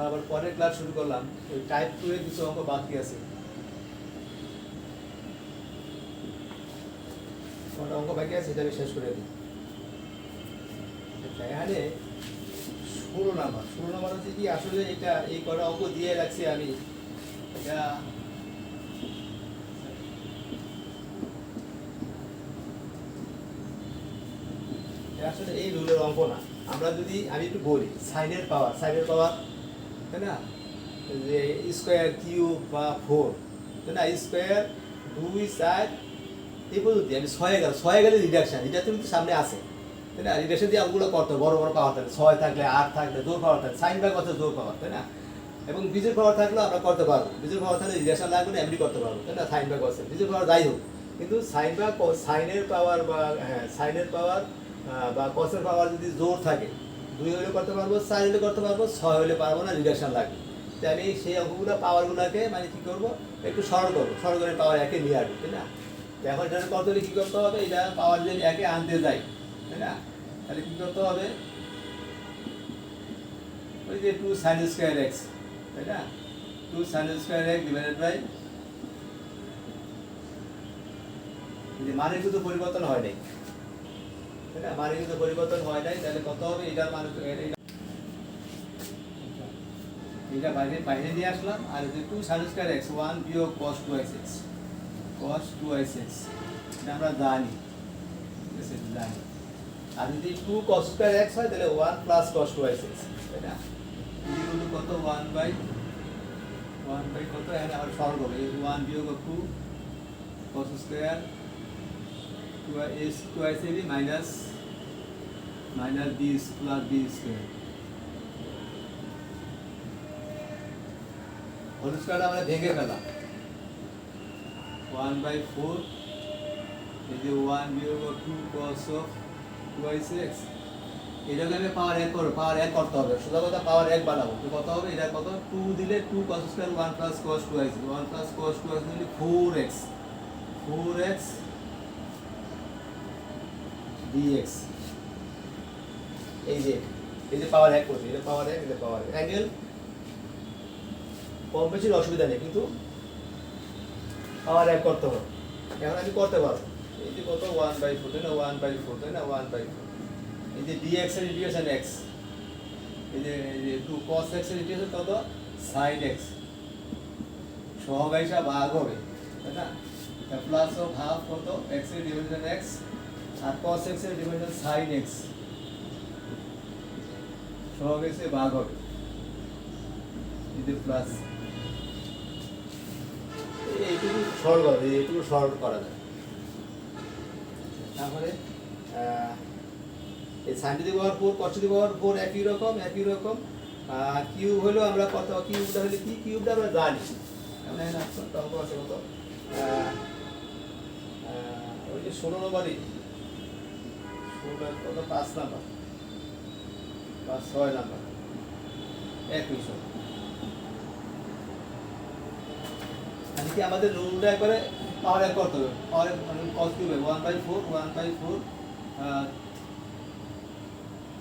আবার পরের ক্লাস শুরু করলাম। ওই টাইপ 2 এর কিছু অঙ্ক বাকি আছে। কটা অঙ্ক বাকি আছে সেটা আমি শেষ করে দিই। এখানে 16 নাম্বার হচ্ছে কি, আসলে এটা এই কটা অঙ্ক দিয়ে রাখছি আমি। এটা আসলে এই রুলের অঙ্ক না। আমরা যদি আমি একটু বলি সাইনের পাওয়ার তাই না, যে স্কোয়ার কিউব বা 4 তাই না, স্কোয়ার 2 4 এই পদ্ধতি আমি 6 গেলে রিডাকশন, এটা কিন্তু সামনে আসে তাই না। রিডাকশন দিয়ে অঙ্কগুলো করতে বড় বড় পাওয়ার থাকে, 6 থাকলে 8 থাকলে জোর পাওয়ার থাকে, সাইন বা কত জোর পাওয়ার তাই না। এবং বীজের পাওয়ার থাকলেও আমরা করতে পারবো, বীজের পাওয়ার থাকলে রিডাকশন লাগবে না, এমনি করতে পারবো তাই না, সাইন বা কসের বীজের পাওয়ার যাই হোক। কিন্তু সাইনের পাওয়ার বা সাইনের পাওয়ার বা কসের পাওয়ার যদি জোর থাকে, 2 হলে করতে পারবো, 4 হলে করতে পারবো, 6 হলে পারবো না, রিডাকশন লাগবে। তাই আমি সেই অঙ্কগুলো পাওয়ারগুলোকে মানে কী করবো, একটু সরল করবো, সরল করে পাওয়ার একে নিয়ে আসবো তাই না। এখন এটা কত হলে কী করতে হবে, এটা পাওয়ার যদি একে আনতে যাই তাই না, তাহলে কী করতে হবে, ওই যে 2 sin স্কোয়ার এক্স তাই না, 2 sin square x divided by, মানের কিন্তু পরিবর্তন হয় নাই তাই না, মানের কিন্তু পরিবর্তন হয় নাই, তাহলে কত হবে, এটার মান এটা বাইরে বাইরে নিয়ে আসলাম। আর যে 2 sin স্কোয়ার এক্স 1 বিয়োগ cos 2x এটা আমরা জানি, ঠিক আছে, জানি। আর যদি 2 cos স্কোয়ার এক্স হয় তাহলে 1 প্লাস cos 2x তাই না, ইকুয়াল টু কত 1 বাই কত, এখানে আবার সরল হবে 1 বিয়োগ 2 cos square 2x minus b plus b square. Whole স্কোয়ারটা আমরা ভেঙে ফেলাম, 1/4 এই যে 1 বিয়োগ 2 cos of 2x, এটাকে আমি পাওয়ার 1 করবো, পাওয়ার 1 করতে হবে, সোজা কথা পাওয়ার 1 বানাবো, তো কত হবে, এটা কত 2 দিলে 2 cos square 1 plus cos 2x 1 plus cos 2x দিলে 4x dx। এই যে পাওয়ার 1 করছি, এটা পাওয়ার 1, এটা পাওয়ার 1, অ্যাঙ্গেল কম বেশির অসুবিধা নেই, কিন্তু পাওয়ার 1 করতে হবে। এখন আমি করতে পারবো, এই যে কত 1/4 তাই না, 1/4 তাই না, 1/4, এই যে dx এর ইন্টিগ্রেশন x, এই যে 2 cos x এর ইন্টিগ্রেশন কত sin x, সহগ হিসাব ভাগ হবে তাই না, প্লাস অফ হাফ কত x এর ডিভিশন x আর cos x এর ডিভিশন sin x, সহগ এসে ভাগ হবে, এই যে প্লাস, এইটুকু সরল করা যায়। তারপরে এই sin to the power 4 cos to the power 4 একই রকম, কিউব হলো আমরা কত, কিউবটা হলে কি, কিউবটা আমরা জানি, মানে না অঙ্ক আছে কত, ওই যে 16 নম্বরই 16 কত 5 নাম্বার বা 6 নাম্বার একই সব। কি আমাদের রুলটা একবারে পাওয়ার 1 করতে হবে, পাওয়ার মানে cos cube 1/4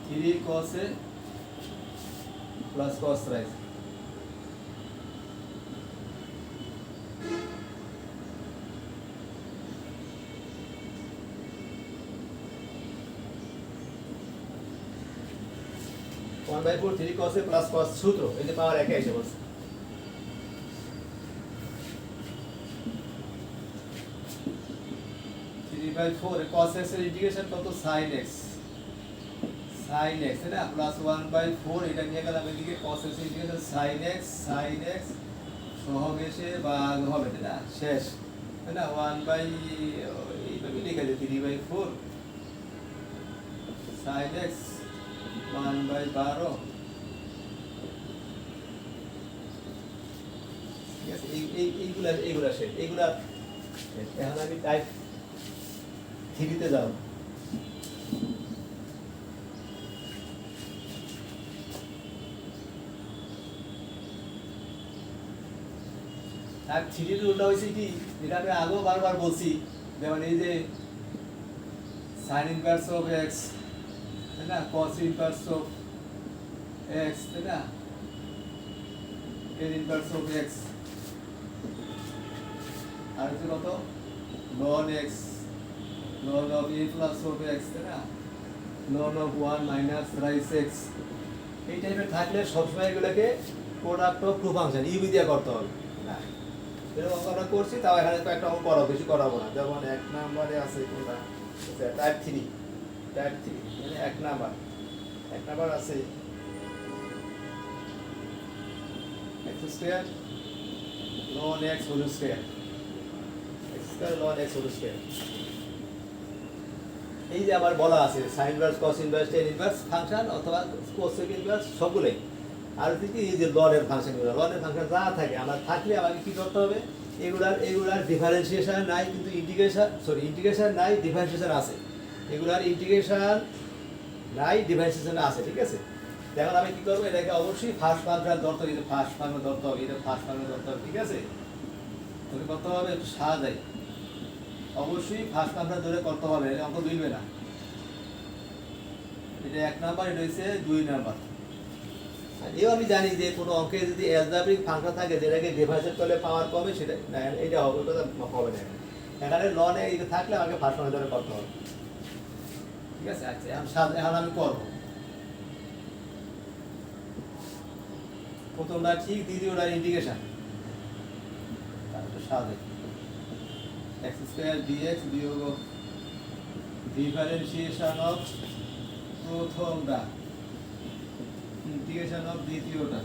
3 cos a plus cos raise, one by four 3 cos a plus cos সূত্র, এই যে পাওয়ার 1 এসে বসে, 3/4 cos x এর ইন্টিগ্রেশন কত sin x তাই না, প্লাস 1/4 এটা নিয়ে গেলাম এদিকে, cos x এর ইন্টিগ্রেশন sin x সহগ এসে ভাগ হবে তাই না, শেষ তাই না, 1/এইভাবে লিখে দিই 3/4 sin x 1/12, ঠিক আছে, এইগুলা শেষ, এইগুলা এখন আমি টাইপ 3 তে যাব। আর 3 এর রুলটা হইছে কি, যেটা আমি আগেও বারবার বলছি, যেমন এই যে sin ইনভার্স অফ x তাই না, cos ইনভার্স অফ x তাই না, tan ইনভার্স অফ x আর হচ্ছে কত ln x ln of a plus of x তাই না ln of 1 minus raise x এই টাইপের থাকলে সবসময় এগুলোকে product of two function u v দিয়ে করতে হবে না এরকম আমরা করছি তাও এখানে কয়েকটা অঙ্ক করাবো বেশি করাবো না যেমন এক নম্বরে আছে কোনটা টাইপ 3 মানে এক নাম্বার আছে x square ln x whole square x square ln x whole square এই যে আবার বলা আছে sin inverse cos inverse tan inverse function অথবা cosec ইনভার্স সবগুলাই আর কি এই যে লন এর ফাংশনগুলো লন এর ফাংশন যা থাকে আমার থাকলে আমাকে কি করতে হবে এগুলার ডিফারেন্সিয়েশন নাই কিন্তু ইন্টিগ্রেশন নাই ডিফারেন্সিয়েশন আছে এগুলার ইন্টিগ্রেশন নাই ডিফারেন্সিয়েশন আছে ঠিক আছে এখন আমি কি করব এটাকে অবশ্যই ফার্স্ট ফাংশন ধরতে হবে ফার্স্ট ফাংশন ধরতে হবে এটা ফার্স্ট ফাংশন ধরতে হবে ঠিক আছে তবে কত হবে একটু সাজাই অবশ্যই ফার্স্ট ফাংশন ধরে করতে হবে এটা অঙ্ক দুইবে না এটা এক নাম্বার এটা হচ্ছে দুই নাম্বার এও আমি জানি যে কোনো অঙ্কে যদি অ্যালজেব্রিক ফাংশন থাকে যেটাকে ডিফারেন্সিয়েট করলে পাওয়ার কমে সেটা না এটা হবে কথা হবে না এখানে লনে এটা থাকলে আমাকে ফার্স্ট ফাংশন ধরে করতে হবে ঠিক আছে আচ্ছা এখন আমি করব প্রথমটা ঠিক দ্বিতীয়টা ইন্টিগ্রেশন তারপর সাজাই x স্কয়ার dx বিয়োগ ডিফারেন্সিয়েশন অফ প্রথমটা ইন্টিগ্রেশন অফ দ্বিতীয়টা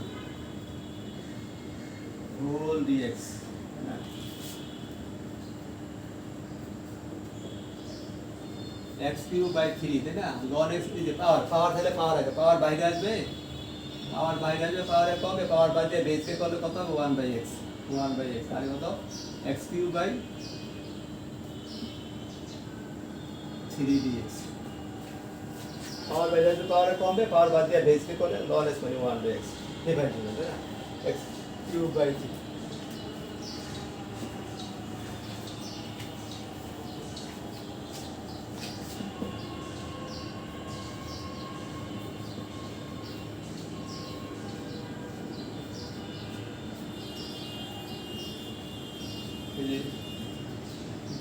whole dx x cube by 3 তাই না ln x এই যে পাওয়ার তাহলে পাওয়ার আছে পাওয়ার বাইরে আসবে পাওয়ারে কমে পাওয়ার বাদ দিয়ে বেসকে করলে কত হবে 1/x আর কত x কিউব বাই 3 dx পাওয়ার বাইরে আসবে পাওয়ারে কমবে পাওয়ার বাদ দিয়ে বেসকে করলে ln x মানে 1/x ডিভাইড হবে তাই না x কিউব বাই 3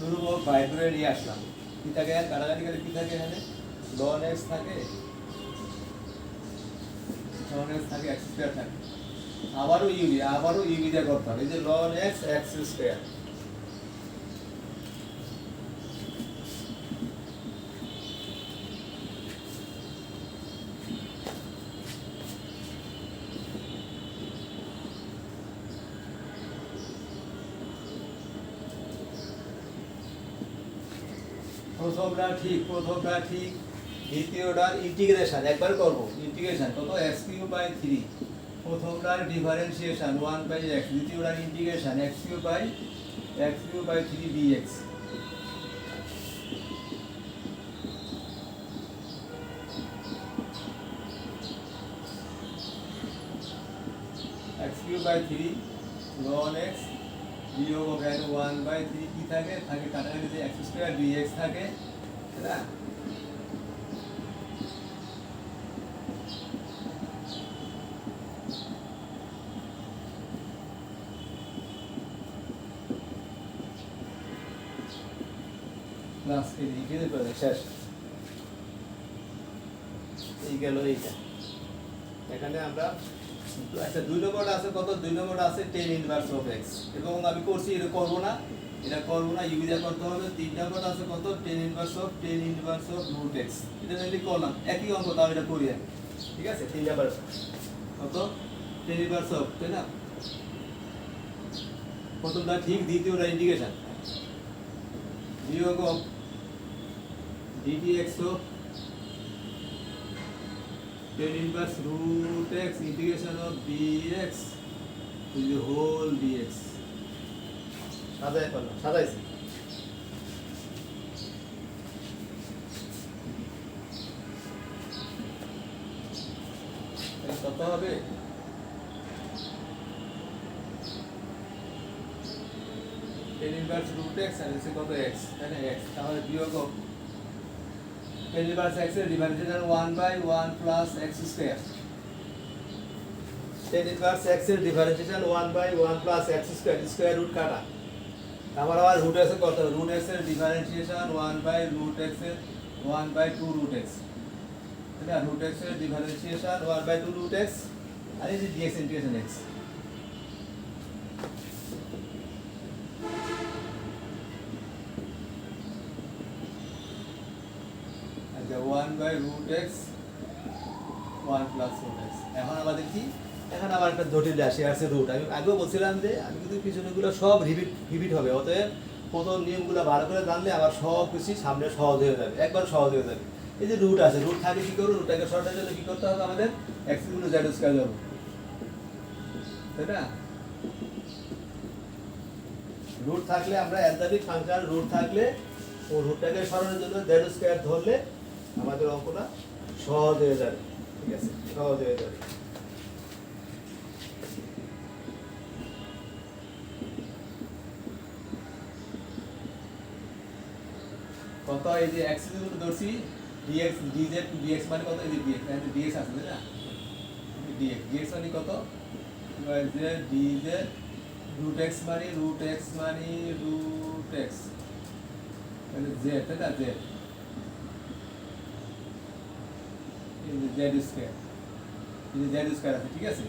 দুর্বল বাইরে নিয়ে আসলাম কি থাকে কাটাকাটি করে কি থাকে এখানে ln x থাকে x স্কয়ার থাকে আবারও ইউবি দিয়ে করতে হবে এই যে ln x x স্কয়ার প্রথমটা ঠিক দ্বিতীয়টার ইন্টিগ্রেশন একবার করব ইন্টিগ্রেশন কত x কিউব বাই 3 প্রথমটার ডিফারেন্সিয়েশন 1/x দ্বিতীয়টার integration x cube by 3 dx x cube by 3 ln x বিয়োগ ভ্যালু 1/3 কি থাকে কাটাকাটি যে x স্কয়ার dx থাকে তাই না প্লাস কি করে শেষ এই গেল এইটা এখানে আমরা আচ্ছা দুই নম্বরটা আছে কত দুই নম্বরটা আছে tan ইনভার্স অফ x এবং আমি করছি এটা করব না ইউবি দিয়ে করতে হবে তিন নম্বরটা আছে কত tan inverse of root x এটা যদি করলাম একই অঙ্ক তাও এটা করি আমি ঠিক আছে তিন নম্বর কত tan ইনভার্স অফ তাই না প্রথমটা ঠিক দ্বিতীয়টা ইন্টিগ্রেশন বিয়োগ of dtx of tan inverse root x integration of dx to the whole dx সাজাইছি কত হবে tan inverse root x আর এসে কত x তাহলে x তাহলে বিয়োগ tan inverse x এর differentiation 1/1 plus x square tan inverse x এর differentiation 1/1 plus x square square root কাটা, তারপর আবার রুট এক্স এর কত, রুট এক্স এর ডিফারেন্সিয়েশন 1/রুট এক্স এর 1/2 রুট এক্স, তাই না? রুট এক্স এর ডিফারেন্সিয়েশন 1/2 রুট এক্স, আর এই যে ডিএক্স ইন্টিগ্রেশন এক্স। আচ্ছা 1/√x 1 প্লাস রুট এক্স। এখন আমাদের কি, এখন আবার একটা জটিল রাশি আছে রুট। আমি আগেও বলছিলাম যে আমি কিন্তু পিছনেগুলো সব রিপিট হবে, অতএব প্রথম নিয়মগুলো ভালো করে জানলে আবার সব কিছু সামনে সহজ হয়ে যাবে, একবার সহজ হয়ে যাবে। এই যে রুট আছে, রুট থাকে কি করবো, রুটটাকে সরানোর জন্য কি করতে হবে আমাদের, এক্স গুলো জেড স্কয়ার যাবো, তাই না? রুট থাকলে আমরা অ্যালজেব্রিক ফাংশন রুট থাকলে ও রুটটাকে সরানোর জন্য জেড স্কয়ার ধরলে আমাদের অঙ্কটা সহজ হয়ে যাবে, ঠিক আছে, সহজ হয়ে যাবে। কত, এই যে x এর ধরছি dx dz dx মানে কত, এই যে dx, এই যে dx আছে না, dx মানে কত, এই যে dz root x মানে root x মানে z, তাই না, z, এই যে z স্কয়ার, এই যে z স্কয়ার আছে, ঠিক আছে,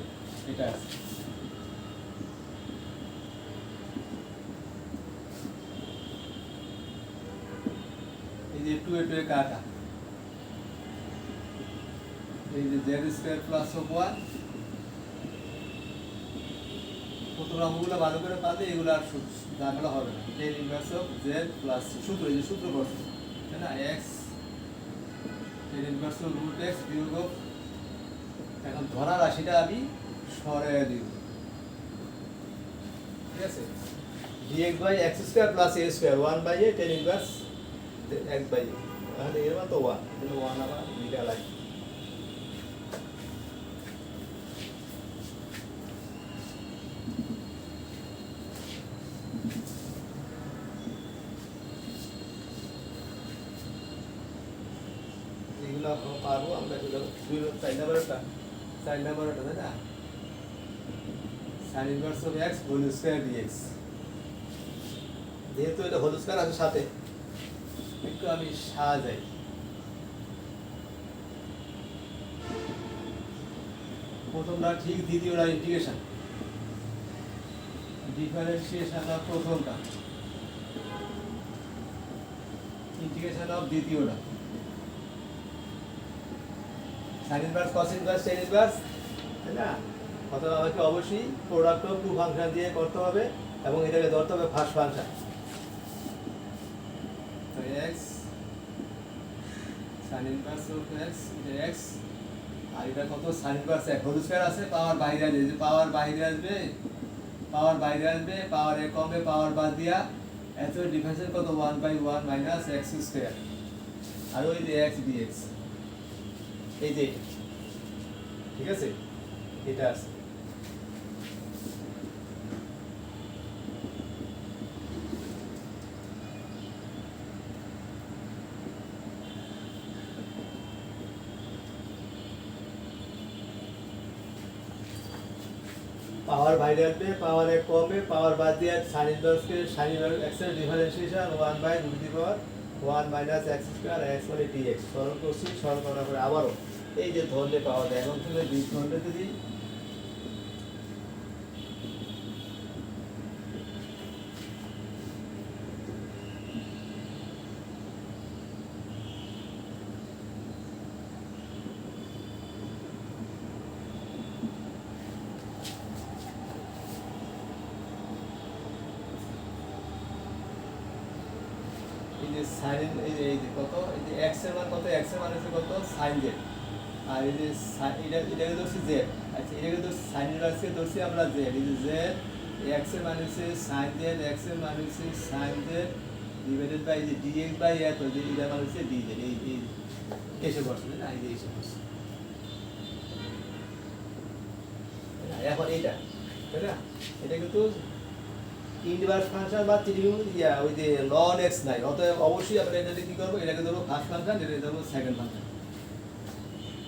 এটা আছে। এই যে 2 এ কাটা, এই যে z স্কয়ার প্লাস 1, প্রথম অঙ্কগুলো ভালো করে পারলে এগুলো আর ঝামেলা হবে না। Tan inverse of z plus সূত্র, এই যে সূত্র করছে, তাই না, x tan inverse of root x বিয়োগ অফ, এখন ধরা রাশিটা আমি সরাই দিব, ঠিক আছে, dx by x square plus a square 1/a tan inverse x by a, তাহলে এর মান তো 1, তাহলে 1 আবার লিখা লাগে। এগুলো পারবো আমরা, এগুলো 4 নাম্বারটা, 4 নাম্বারটা, তাই না, sin inverse of x whole square dx, যেহেতু এটা হোল স্কয়ার আছে সাথে, একটু আমি সাজাই। প্রথমটা ঠিক, দ্বিতীয়টা ইন্টিগ্রেশন, ডিফারেন্সিয়েশন অফ প্রথমটা, ইন্টিগ্রেশন অফ দ্বিতীয়টা, sin inverse cos inverse tan inverse, তাই না? অথবা আমাকে অবশ্যই প্রোডাক্ট অফ টু ফাংশন দিয়ে করতে হবে এবং এটাকে ধরতে হবে ফার্স্ট ফাংশন, তো x sin inverse of x, এটা x, আর এটা কত, sin inverse x whole square আছে, পাওয়ার বাইরে আসবে, যে পাওয়ার বাইরে আসবে, পাওয়ার বাইরে আসবে, পাওয়ার এ কমবে, পাওয়ার বাদ দিয়া এত ডিফারেন্স কত, 1/1 মাইনাস x স্কয়ার, আর ওই যে x dx, এই যে, ঠিক আছে, এটা আছে। পাওয়ার বাইরে আসবে, পাওয়ার এক কমবে, পাওয়ার বাদ দিয়ে sin ইনভার্সকে sin ইনভার্স x এর differentiation 1/√1 minus x square x মানে dx, সরল করছি, সরল করার পরে আবারও এই যে ধরলে পাওয়া যায়, এখন থেকে দুই ধরলে যদি এই যে sin, এই যে কত, এই যে x এর মান কত, x এর মান হচ্ছে কত, sin z, আর এই যে এটাকে ধরছি z, আচ্ছা এটাকে ধরছি sin ইনভার্সকে ধরছি আমরা z, এই যে z, x এর মান হচ্ছে sin z, x এর মান হচ্ছে sin z ডিভাইডেড বাই যে dx বাই এত, যে এটার মান হচ্ছে dz, এই এসে বসছে না, এই যে এসে বসছে, এখন এইটা, তাই না, এটা কিন্তু ইনভার্স ফাংশন বা ওই যে লন এক্স নাই, অতএব অবশ্যই আমরা এটাকে কি করবো, এটাকে ধরবো ফার্স্ট ফাংশন, এটা ধরবো সেকেন্ড ফাংশন,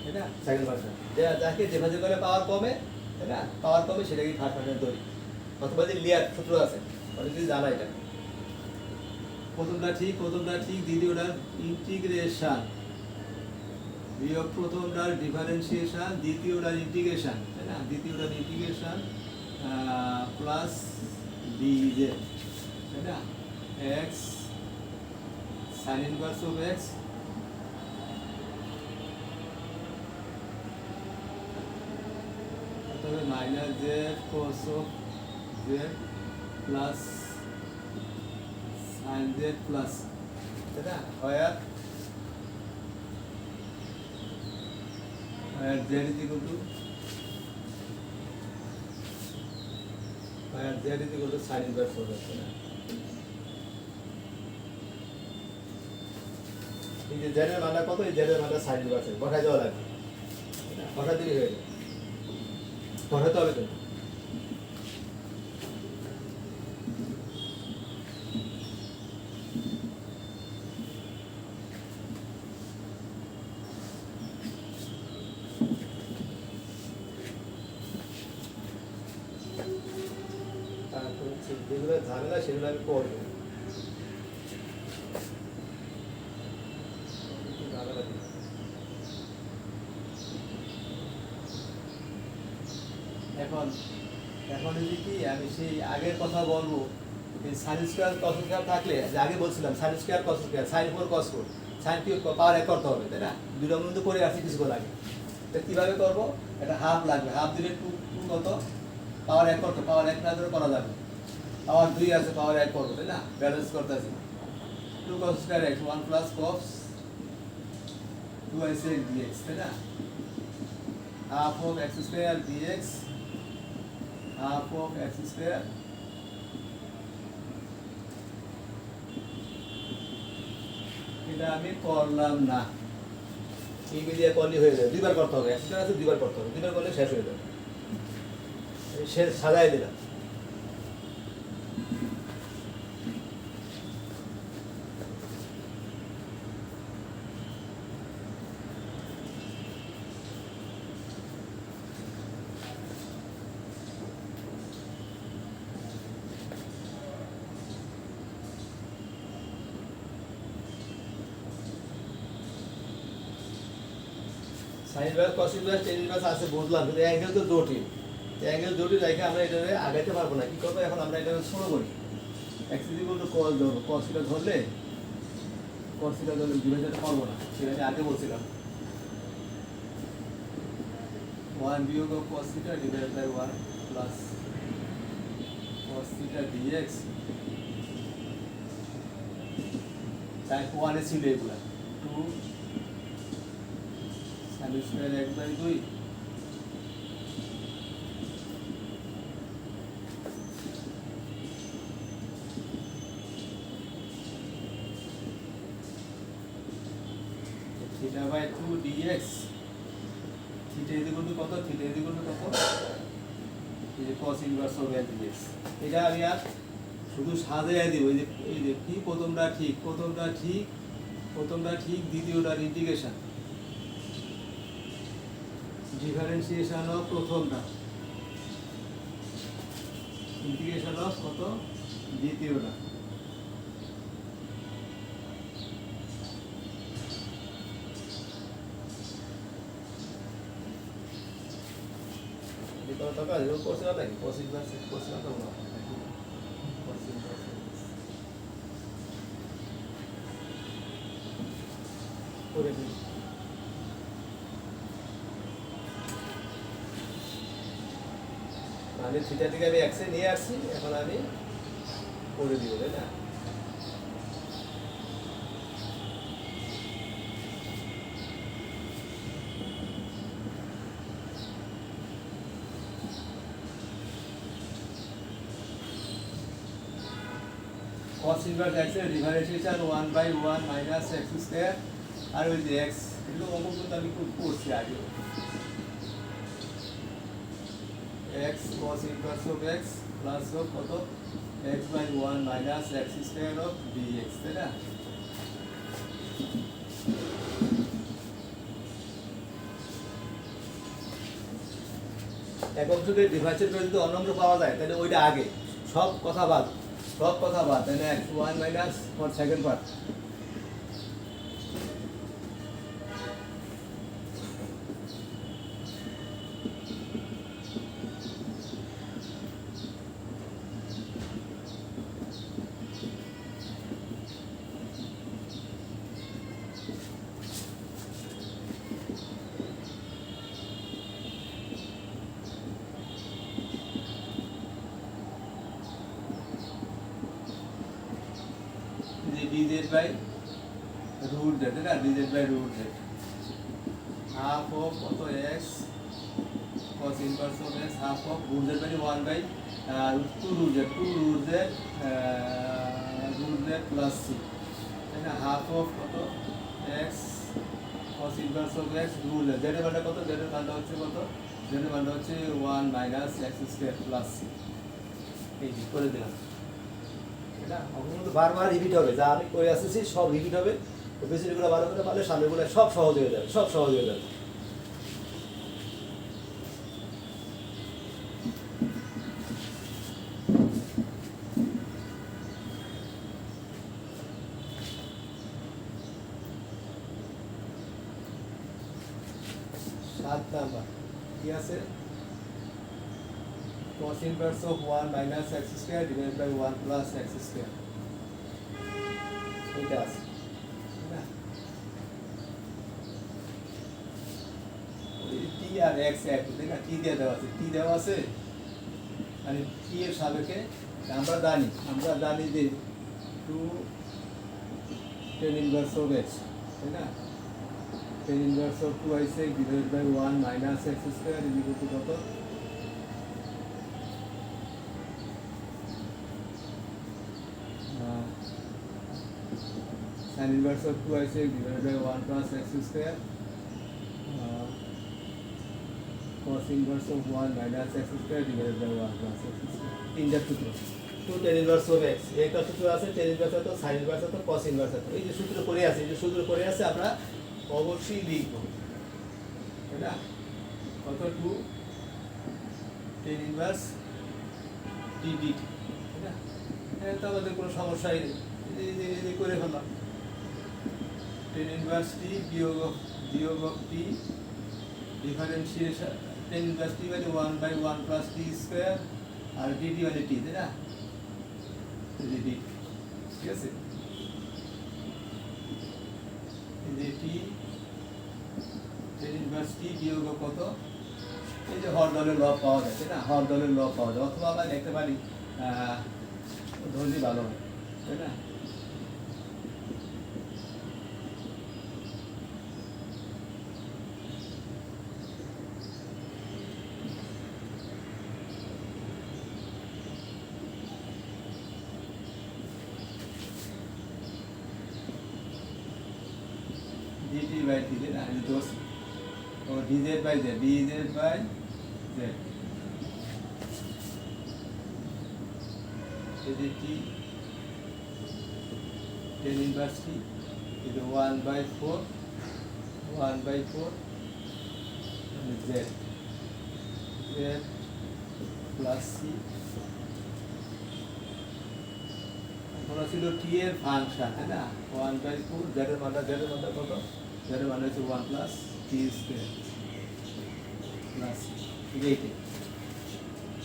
তাই না, সেকেন্ড ফাংশন, যাকে ডিভাইড করে পাওয়ার কমে তাই না? পাওয়ার কমে সেটাকে থার্ড ফাংশন ধরি, অথবা যে লেয়ার সূত্র আছে মানে যদি জানা এটা প্রথমটা ঠিক দ্বিতীয়টার ইন্টিগ্রেশন বিয়োগ প্রথমটার ডিফারেন্সিয়েশন দ্বিতীয়টার ইন্টিগ্রেশন, তাই না? দ্বিতীয়টার ইন্টিগ্রেশন প্লাস ডিজে, তাই না? X sine inverse of x তবে minus z cos of z plus sine z plus, তাই না? হয় z is equal to sin inverse of x, না? এই যে z এর মানটা কত, এই z এর মানটা sin inverse বসাই দেওয়া লাগবে, বসা দিলেই হয়ে যাবে, বসাতে হবে তো। যেগুলো ঝামেলা সেগুলো আমি করবো, এখন যদি কি আমি সেই আগের কথা বলবো, এই সাইন স্কোয়ার কস স্কোয়ার থাকলে যে আগে বলছিলাম sine square cos square sine 4 কস 4 সাইন কিউব পাওয়ার 1 করতে হবে, তাই না? দুটো মধ্যে করে আসি কিছুক্ষণ আগে, তো কীভাবে করবো? এটা হাফ লাগবে, হাফ দিলে 2 কত পাওয়ার 1 করতে, পাওয়ার 1 না ধরে করা যাবে, পাওয়ার 2 আছে পাওয়ার 1 করবো, তাই না? ব্যালেন্স করতেছি 2 cos square x 1 plus cos 2 x dx, তাই না? Half of x square dx half of x square এটা আমি করলাম না, এই দিয়ে করলে হয়ে যাবে, দুইবার করতে হবে, x স্কয়ার আছে দুইবার করতে হবে, দুইবার করলে শেষ হয়ে যাবে, শেষ সাজাই দিলাম। Sign inverse cos inverse ten inverse আছে বুঝলাম, কিন্তু অ্যাঙ্গেল তো জটিল, অ্যাঙ্গেল জটিল রেখে আমরা এটাকে আগাইতে পারবো না। কি করবো এখন? আমরা এটা ছোটো করি, x is equal to cos ধরবো, কসটা ধরলে ডিভাইডার পারবো না, সেটা আমি আগে বলছিলাম 1 বিয়োগ of cos theta divided by 1 plus cos theta dx, তাই 1 এ ছিল এগুলা 2 sine square 1/2 theta by 2 dx, theta is equal to কত? থিটা ইজ ইকুয়াল টু কত? এই যে cos inverse of l dx, এটা আমি আর শুধু সাজাইয়া দিব, এই যে কি প্রথমটা ঠিক দ্বিতীয়টার ইন্টিগ্রেশন ডিফারেন্সিয়েশন অফ প্রথমটা ইন্টিগ্রেশন অফ কত দ্বিতীয়টা, টাকা করছে না নাকি cos ইনভার্স করছে না, করে দিই। আমি থিটা থেকে আমি এক্সে নিয়ে আসছি, এখন আমি করে দিব, তাই না? cos ইনভার্স x এর ডিফারেন্সিয়েশন 1/1 মাইনাস x স্কয়ার, আর ওই যে x এগুলো অঙ্ক তো আমি খুব করছি আগে, x cos inverse of x plus of কত x/1 minus x square of dx, তাই না? একক যুগে ডিফারেন্সিয়েট করে যদি অন্য অংশ পাওয়া যায় তাহলে ওইটা আগে, সব কথা বাদ, সব কথা বাদ, তাহলে one minus for second part. dz by root z, না dz by root z, half of কত x cos inverse of x, half of root z মানে 1 by 2 root z plus c, তাই না, half of কত x cos inverse of x root z, z এর মানটা কত, z এর মানটা হচ্ছে কত, z এর মানটা হচ্ছে 1 minus x square plus c। এই যে করে দিলাম, এটা অঙ্কগুলো বারবার রিপিট হবে, যা আমি করে আসতেছি সব রিপিট হবে। বেসিকগুলো ভালো করে পারলে সামনেগুলো সব সহজ হয়ে যাবে, সব সহজ হয়ে যাবে। সাত নাম্বার কি আছে, cos inverse of 1 minus x square divided by 1 plus x square, এটা আছে না, t আর x এক, তাই না, t দিয়ে দেওয়া আছে, t দেওয়া আছে মানে t এর সাপেক্ষে আমরা জানি যে 2 tan inverse of x, তাই না, tan inverse of 2x divided by 1 minus x square is equal to কত, sin inverse of 2x divided by 1 plus x square, cos inverse of 1 minus x square divided by 1 plus x square, তিনটা সূত্র, 2 tan inverse of x, একটা সূত্র আছে tan inverse তো sin inverse তো cos inverse তো, এই যে সূত্র করে আছে, এই যে সূত্র করে আছে আমরা অবশ্যই লিখব, তাই না, কত 2 tan inverse d dt, তাই না, এটা তো আমাদের কোনো সমস্যাই নেই, এই করে ফেললাম, tan inverse t বিয়োগ t differentiation, tan inverse t মানে 1 by 1 plus t square R dt মানে t, তাই না, dt, ঠিক আছে, এই যে t tan inverse t বিয়োগ কত, এই যে হরদলের লব পাওয়া যায়, তাই না, হরদলের লব পাওয়া যায়, অথবা আমরা দেখতে পারি ধরলে ভালো হয়, তাই না, dt by t, তাই না, এই দোষ ও dz by z, dz by z, এই যে t tan inverse t, এই যে 1 by 4 z plus c, ওরা ছিল t এর ফাংশন, তাই না, 1 by 4, z এর মানটা কত, z এর মান হচ্ছে 1 plus t square plus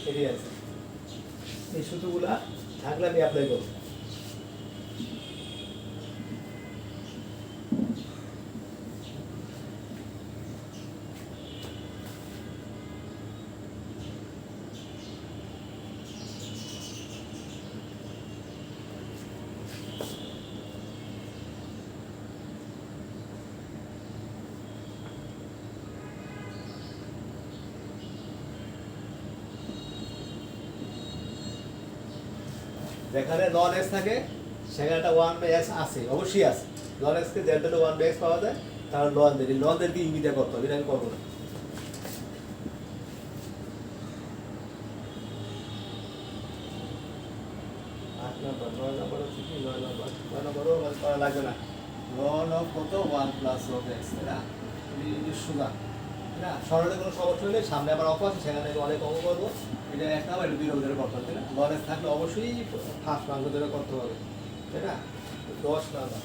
এটাই আছে, এই সূত্রগুলা থাকলে আমি অ্যাপ্লাই করব। যেখানে লন এক্স থাকে সেখানে একটা 1 বাই এক্স আছে, অবশ্যই আছে, লন এক্সকে যেটা 1 বাই এক্স পাওয়া যায় তাহলে লনদেরকে ইঙ্গিত করতে হবে, এটা আমি করবো না। লন অফ কত 1 প্লাস অফ এক্স, তাই না, সোজা না সরলে কোনো সমস্যা হলে সামনে আবার অফ আছে সেখানে অনেক অঙ্ক করবো এটা এক নাম্বার এটা 2 ধরে করতে হবে তাই না লরেন্স থাকলে অবশ্যই ফার্স্ট মার্ক ধরে করতে হবে তাই না 10 নাম্বার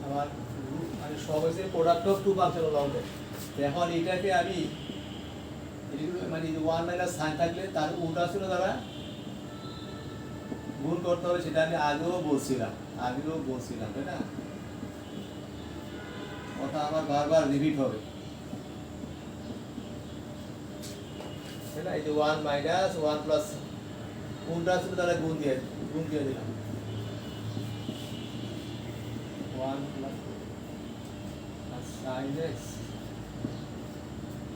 আমার মানে সব হচ্ছে প্রোডাক্ট অফ টু ফাংশনাল অঙ্ক এখন এটাকে আমি মানে 1 মাইনাস সাইন থাকলে তার উল্টা ছিল দ্বারা গুণ করতে হবে সেটা আমি আগেও বলছিলাম তাই না কথা আমার বারবার রিপিট হবে তাই না এই যে 1 মাইনাস 1 প্লাস উল্টা ছিল দ্বারা গুণ দিয়ে দিলাম 1 প্লাস sin x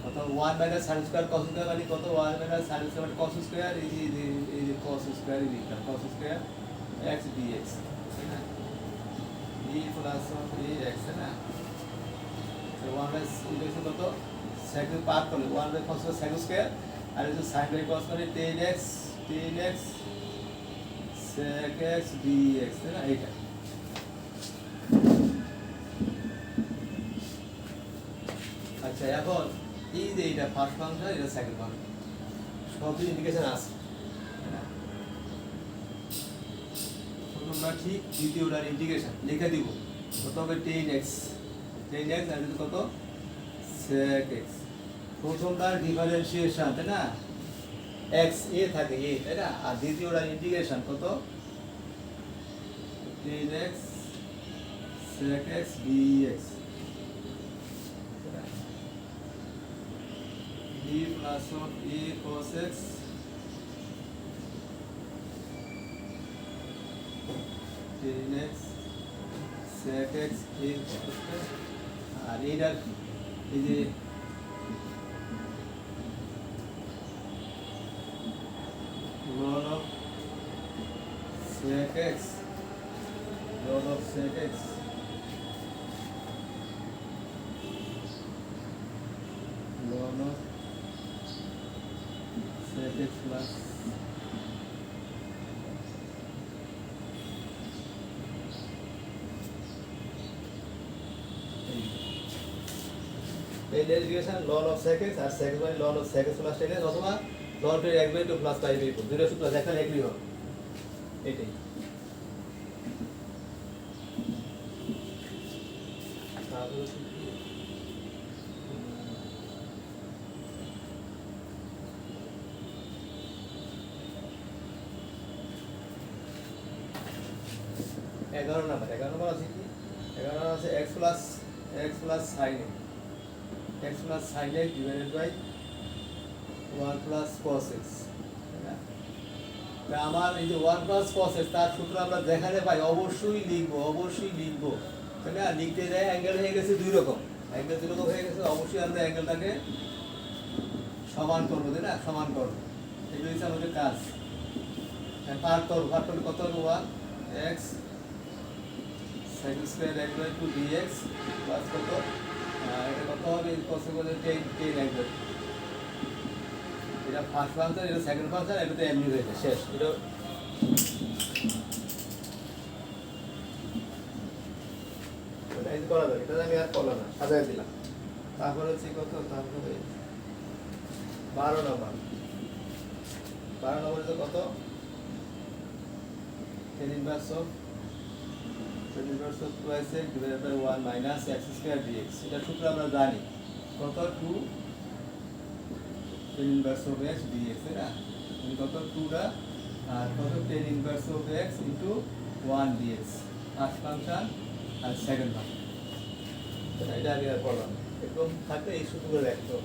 কত 1 minus sin square cos square মানে কত 1 মাইনাস sin স্কয়ার মানে cos স্কয়ার এই যে cos স্কয়ার এই লিখলাম cos স্কয়ার x dx তাই না e প্লাস x না তো 1 বাই ইন্টিগ্রেশন কত sec পার করলে 1 বাই cos sec স্কয়ার আর এই যে sin বাই cos মানে 10x sec x dx তাই না এইটা আচ্ছা এখন এই যে এটা ফার্স্ট ফাংশন এটা সেকেন্ড ফাংশন সব ইন্ডিকেশন আছে তোমরা ঠিক দ্বিতীয়টার ইন্টিগ্রেশন লিখে দিব কত হবে 10x আর এটা কত sec x প্রথমটার ডিফারেন্সিয়েশন তাই না x a থাকে a তাই না আর দ্বিতীয়টার ইন্টিগ্রেশন কত 10x sec x dx e plus of a cos x tan x sec x a cos x আর এইটার এই যে ln of sec x ln of sec x ln of sec x plus এই derivation ln of sec x আর sec x মানে ln of sec x plus tan x অথবা ln of x by 2 plus pi by 4 দুটো সূত্র দেখা লিখলি হবে এটাই এগারো নম্বর আছে কি 11 আছে x plus sin x divided by 1 plus cos x তা আমার এই যে 1 plus cos x তার সূত্র আমরা দেখাতে পাই অবশ্যই লিখবো তাই না লিখতে যায় অ্যাঙ্গেল হয়ে গেছে দুই রকম হয়ে গেছে অবশ্যই আমরা অ্যাঙ্গেলটাকে সমান করবো তাই না সমান করবো এগুলো হচ্ছে আমাদের কাজ পার করবো কত হবে 1 x sin square x by 2 dx plus কত এটা কত হবে cos এর বলে 10 x by এটা ফার্স্ট ফাংশন এটা সেকেন্ড ফাংশন এটাতে এমনি হয়েছে শেষ এটা এই করা যাবে এটা আমি আর করলাম না সাজায় দিলাম তারপরে হচ্ছে কত তারপরে 12 নম্বর তো কত tan inverse of 2x divided by 1 minus x square dx এটা সূত্র আমরা জানি কত 2 tan inverse of x dx তাই না কত 2 টা আর কত tan inverse of x into 1 dx first function আর সেকেন্ড ফাংশন এটা আমি আর করলাম একদম থাকলে এই সূত্রগুলো রাখতো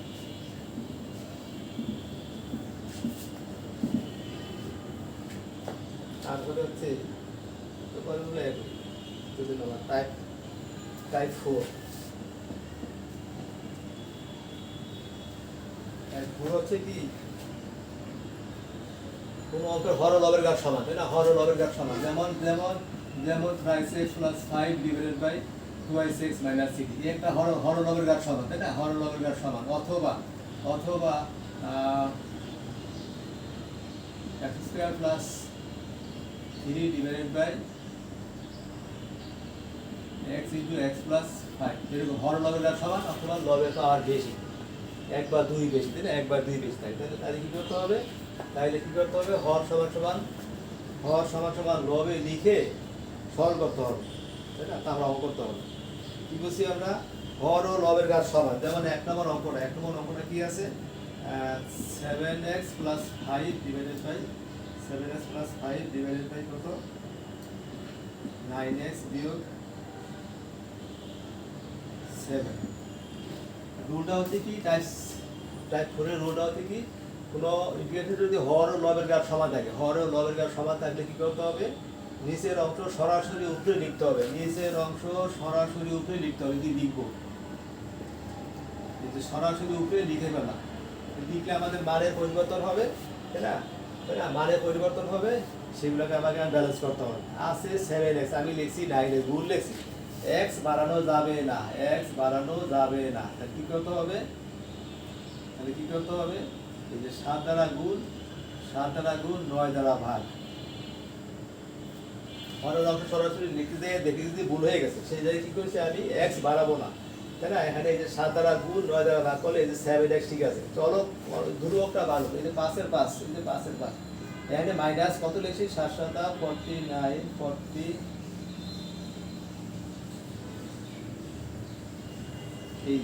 তারপরে হচ্ছে তো কতগুলো যদি নাম্বার টাইপ 4 হচ্ছে কি কোন অঙ্কের হর লবের ঘাত সমান তাই না হর লবের ঘাত সমান যেমন যেমন thrice x plus 5 divided by twice x minus 6 এই একটা হরলবের ঘাত সমান, তাই না? হরলবের ঘাত সমান, অথবা অথবা x square plus 3 divided by x into x plus 5 এরকম হরলবের ঘাত সমান অথবা লবের পাওয়ার বেশি, এক বা দুই বেশি, তাই না? এক বা দুই বেশি, তাহলে কি করতে হবে? হর সমান সমান লবে লিখে সরল করতে হবে, তাই না? তারপর অঙ্ক করতে হবে। কি বলছি আমরা? হর ও লবের ঘাত সমান। যেমন এক নম্বর অঙ্কটা কি আছে? 7x plus 5 divided by 7x plus 5 divided by কত? 9x বিয়োগ 7। রুলটা হচ্ছে কি? টাইপ 4 এর রুলটা হচ্ছে কি? কোনো ইন্টিগ্রেশন যদি হর ও লবের ঘাত সমান থাকে, থাকলে কি করতে হবে? নিচের অংশ সরাসরি উপরে লিখতে হবে। যদি লিখবো, সরাসরি উপরে লিখে ফেলা, লিখলে আমাদের মানের পরিবর্তন হবে, তাই না? মানের পরিবর্তন হবে, সেগুলোকে আমাকে ব্যালেন্স করতে হবে। আছে 7x, আমি লিখছি 9x, ভুল লিখছি। x বাড়ানো যাবে না, তাহলে কি করতে হবে? এই যে 7 দ্বারা গুণ 9 দ্বারা ভাগ। হরের অংশ সরাসরি লিখতে যেয়ে দেখি যদি ভুল হয়ে গেছে, সেই জায়গায় কি করেছি আমি? x বাড়াবো না, তাই না? এখানে এই যে 7 দ্বারা গুণ 9 দ্বারা ভাগ করলে এই যে 7x, ঠিক আছে। চলো ধ্রুবকটা ভালো, এই যে 5 এর 5, এখানে মাইনাস কত লিখছি? 7 7 49 40 এই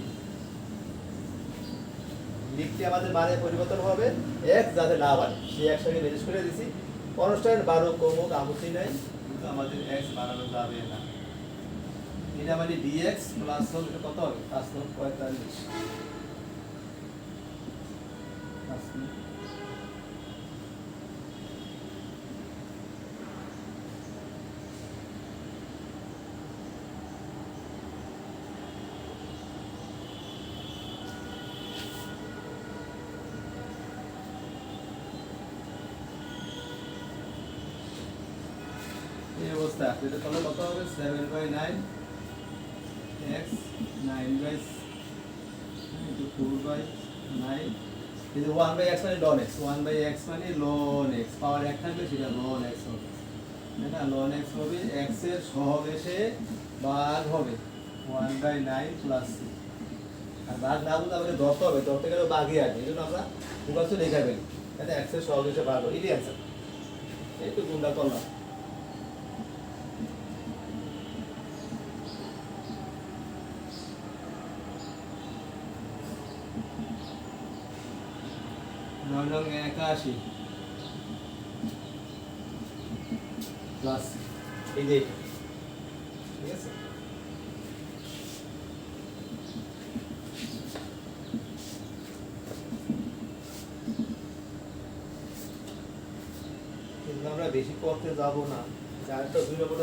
লিখতে আমাদের মানে পরিবর্তন হবে, x যাতে না বাড়ে সেই একসাথে ম্যানেজ করে দিছি। কনস্ট্যান্ট বাড়ুক কমুক আপত্তি নাই, কিন্তু আমাদের x বাড়ানো যাবে না। এটা মানে dx প্লাস হবে কত হবে? 545। এই অবস্থা এটা তাহলে কত হবে? 7/9 x 9/4/9 কিন্তু 1/x মানে ln x, 1/x মানে ln x, পাওয়ার 1 থাকলে সেটা ln x হবে, এটা ln x হবে, x এর সহগেশে ভাগ হবে 1/9 প্লাস c। আর ভাগ না বলতে আমাদের ধরতে হবে, ধরতে গেলে ভাগই আসবে, এই জন্য আমরা মুখস্থ লেখা ফেলি, তাহলে x এর সহগেশে ভাগ হবে, এটাই অ্যান্সার। এই তো গুণটা করলাম। নয় নং 81 প্লাস এই যে, ঠিক আছে। কিন্তু আমরা বেশি করতে যাব না, চারটা 2 নম্বর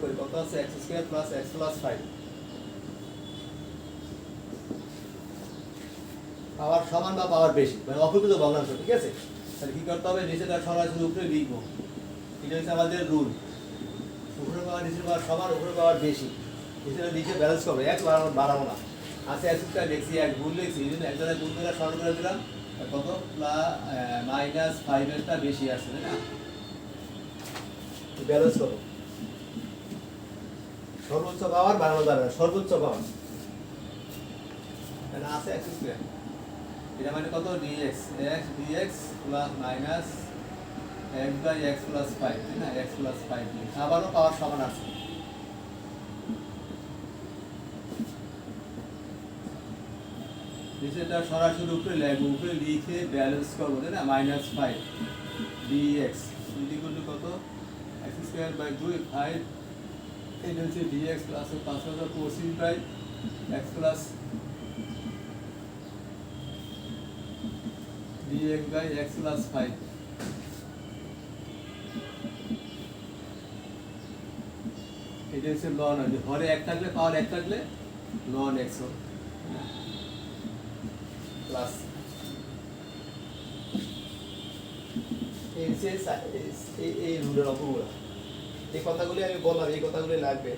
করি কত আছে? x² প্লাস x প্লাস 5 পাওয়ার সমান বা পাওয়ার বেশি, মানে অপরিমিত ভগ্নাংশ, ঠিক আছে। তাহলে কি করতে হবে? নিচেটা সরাসরি উপরে লিখবো, এটা হচ্ছে আমাদের রুল। উপরে পাওয়ার নিচের পাওয়ার সমান, উপরে পাওয়ার বেশি, নিচেটা লিখে ব্যালেন্স করবে, এক বাড়াবো না। আছে x² লিখছি, এক ভুল লিখছি, এই জন্য এক জায়গায় গুণ করে সরল করে দিলাম, কত? -5 এরটা বেশি আসছে, তাই না? ব্যালেন্স করো, সর্বোচ্চ পাওয়ার বাড়ানো যাবে না, সর্বোচ্চ পাওয়ার আছে x², এটা মানে কত? dx plus minus x/x plus 5, তাই না? x প্লাস 5 আবারও পাওয়ার সমান আছে। নিচেটা সরাসরি উপরে লিখবো, উপরে লিখে ব্যালেন্স করবো, তাই না? -5 dx কত? x²/2 5, এটা হচ্ছে dx plus 5025/x plus dx/x plus 5। এটা হচ্ছে ln, হরে 1 থাকলে, পাওয়ার 1 থাকলে ln x প্লাস এই রুলের অঙ্কগুলো এই কথাগুলি আমি বললাম, এই কথাগুলি লাগবে।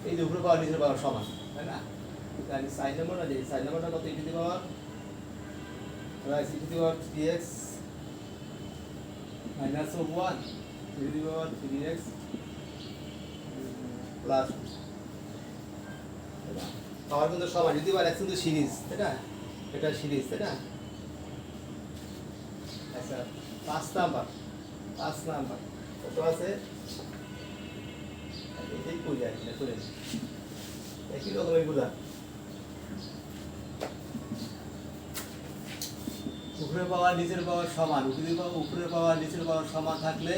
এই যে উপরে পাওয়ার নিচের পাওয়ার সমান, তাই না? তাহলে সাইন নাম্বারটা যে সাইন নাম্বারটা কত, e to the power right e to the power 3x minus 1 e to the power 3x plus power কিন্তু সমান, যদি পাওয়ার x কিন্তু সিরিজ, তাই না? এটা সিরিজ, তাই না? আচ্ছা 5 নাম্বার কত আছে? এটাই কই যায় না করে একই রকম এগুলা। উপরের পাওয়ার নিচের পাওয়ার সমান, উপরের পাওয়ার নিচের পাওয়ার সমান থাকলে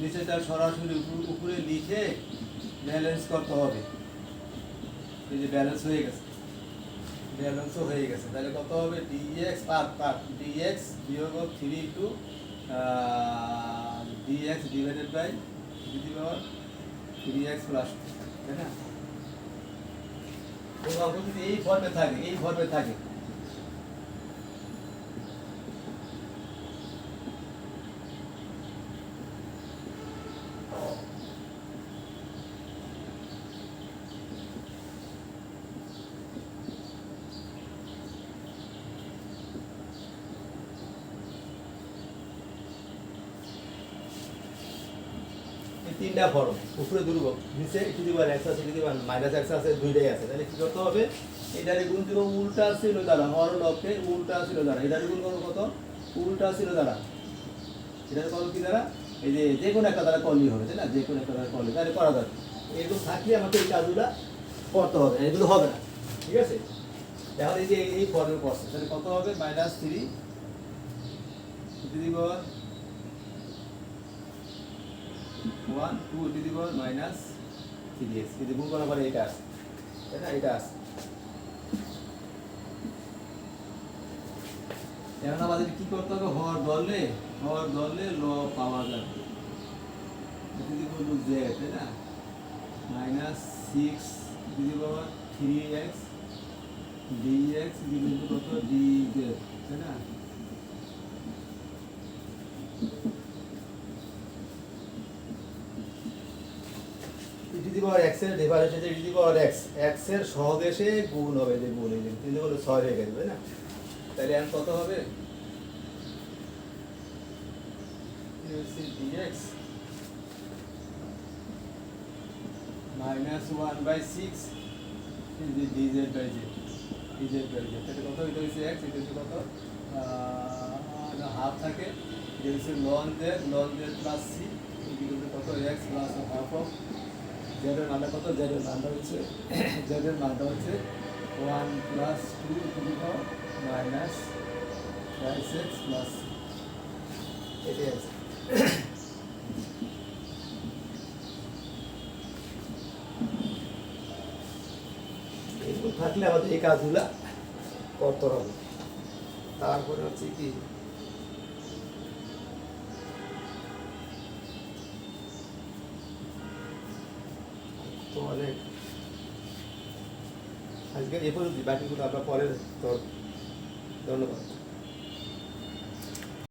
নিচেরটা সরাসরি উপরে লিখে ব্যালেন্স করতে হবে। এই যে ব্যালেন্স হয়ে গেছে, ব্যালেন্সও হয়ে গেছে, তাহলে কত হবে? dx পার dx বিয়োগ 3 ইন্টু dx ডিভাইডেড বাই যদি পাওয়ার 3x প্লাস, তাই না? কোন অঙ্ক যদি এই ফর্মে থাকে তিনটা ফর্ম, উপরে দুর্বল, নিচে একটু দিবার x আছে, যদি মাইনাস x আছে, দুইটাই আছে, তাহলে কি করতে হবে? এটারে গুণ দিব উল্টা ছিল দ্বারা, হরলকে উল্টা ছিল দ্বারা, এটারে গুণ করব কত? উল্টা ছিল দ্বারা, এটারে করব কি দ্বারা? এই যে যে কোনো একটা দ্বারা করলেই হবে, তাই না? যে কোনো একটা দ্বারা করলে তাহলে করা যাবে। এরকম থাকলে আমাকে এই কাজগুলো করতে হবে, এগুলো হবে না, ঠিক আছে? এখন এই যে এই ফর্মে করছে, তাহলে কত হবে? মাইনাস 3 যদি বল 1 2 two the power minus 3x, যদি গুণ করার পরে এটা আসে, তাই না? এটা আসে। এখন আমাদের কি করতে হবে? হর ধরলে ল পাওয়া যাবে, যদি বলবো z, তাই না? Minus 6 two the power 3x dx যদি কত dz, তাই না? যদি পাওয়ার x এর ডিফারেন্স আছে, যদি পাওয়ার x এর সহগেশে গুণ হবে, যে গুণ এই যে 3 হলো 6 হয়ে গেছে, তাই না? তাহলে এখন কত হবে? dx minus 1/6 dz by z, তাহলে কত? এটা হচ্ছে x, এটা হচ্ছে কত? হাফ থাকে, এটা হচ্ছে ln z প্লাস c, এটা কত? x plus half of z এর মানটা কত? z এর মানটা হচ্ছে 1 plus 2 two the power minus 5x plus, এটাই আছে। এরকম থাকলে আমাদের এই কাজগুলা করতে হবে। তারপরে হচ্ছে কি, তো অনেক আজকে এ পর্যন্ত, বাকিগুলো আমরা পরে, তো ধন্যবাদ।